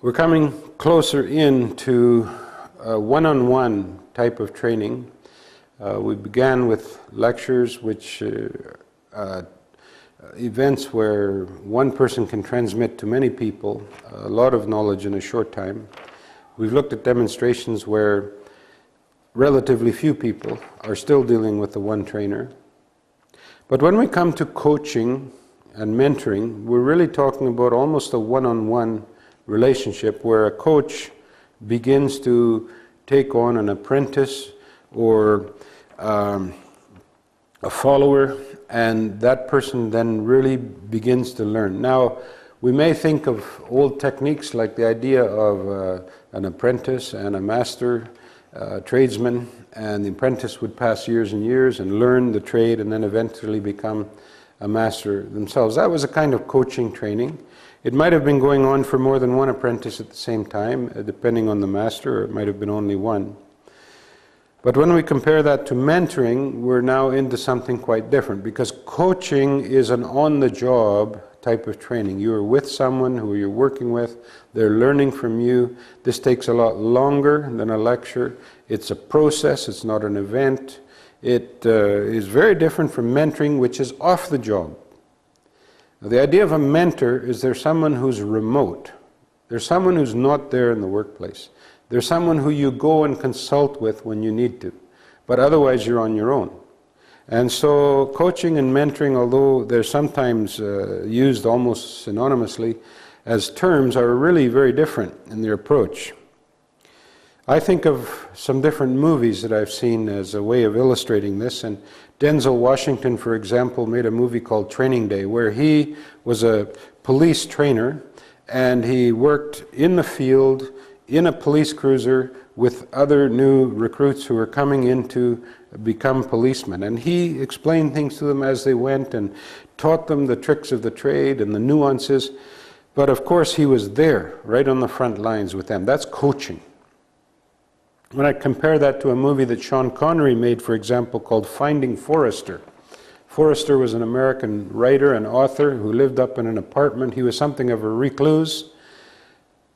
We're coming closer into a one-on-one type of training. We began with lectures, which events where one person can transmit to many people a lot of knowledge in a short time. We've looked at demonstrations where relatively few people are still dealing with the one trainer. But when we come to coaching and mentoring, we're really talking about almost a one-on-one relationship where a coach begins to take on an apprentice or a follower, and that person then really begins to learn. Now, we may think of old techniques like the idea of an apprentice and a master tradesman, and the apprentice would pass years and years and learn the trade and then eventually become a master themselves. That was a kind of coaching training. It might have been going on for more than one apprentice at the same time, depending on the master, or it might have been only one. But when we compare that to mentoring, we're now into something quite different, because coaching is an on-the-job type of training. You're with someone who you're working with, they're learning from you. This takes a lot longer than a lecture. It's a process, it's not an event. It is very different from mentoring, which is off the job. Now, the idea of a mentor is there's someone who's remote. There's someone who's not there in the workplace. There's someone who you go and consult with when you need to, but otherwise you're on your own. And so coaching and mentoring, although they're sometimes used almost synonymously as terms, are really very different in their approach. I think of some different movies that I've seen as a way of illustrating this, and Denzel Washington, for example, made a movie called Training Day, where he was a police trainer and he worked in the field in a police cruiser with other new recruits who were coming in to become policemen. And he explained things to them as they went and taught them the tricks of the trade and the nuances. But of course he was there, right on the front lines with them. That's coaching. When I compare that to a movie that Sean Connery made, for example, called Finding Forrester. Forrester was an American writer and author who lived up in an apartment. He was something of a recluse.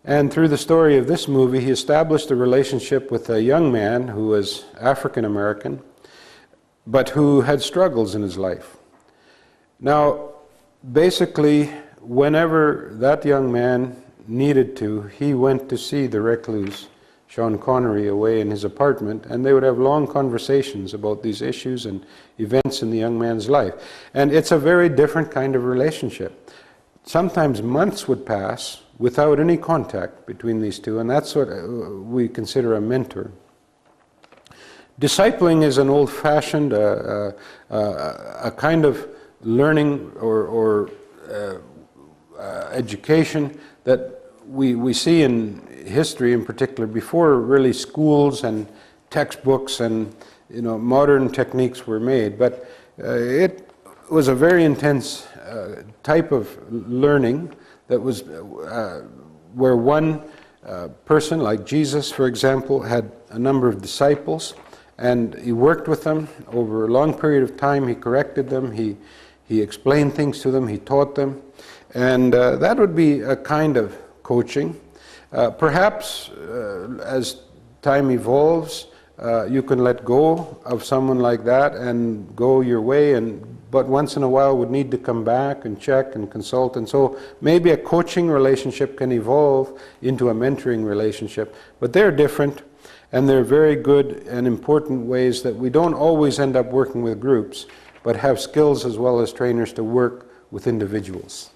And through the story of this movie, he established a relationship with a young man who was African American, but who had struggles in his life. Now, basically, whenever that young man needed to, he went to see the recluse, Sean Connery, away in his apartment, and they would have long conversations about these issues and events in the young man's life. And it's a very different kind of relationship. Sometimes months would pass without any contact between these two, and that's what we consider a mentor. Discipling is an old-fashioned, a kind of learning or education that we see in history in particular, before really schools and textbooks and modern techniques were made. But it was a very intense type of learning that was where one person, like Jesus, for example, had a number of disciples, and he worked with them over a long period of time. He corrected them, he explained things to them, he taught them, and that would be a kind of coaching. Perhaps as time evolves, you can let go of someone like that and go your way, but once in a while would need to come back and check and consult. And so maybe a coaching relationship can evolve into a mentoring relationship. But they're different, and they're very good and important ways that we don't always end up working with groups, but have skills as well as trainers to work with individuals.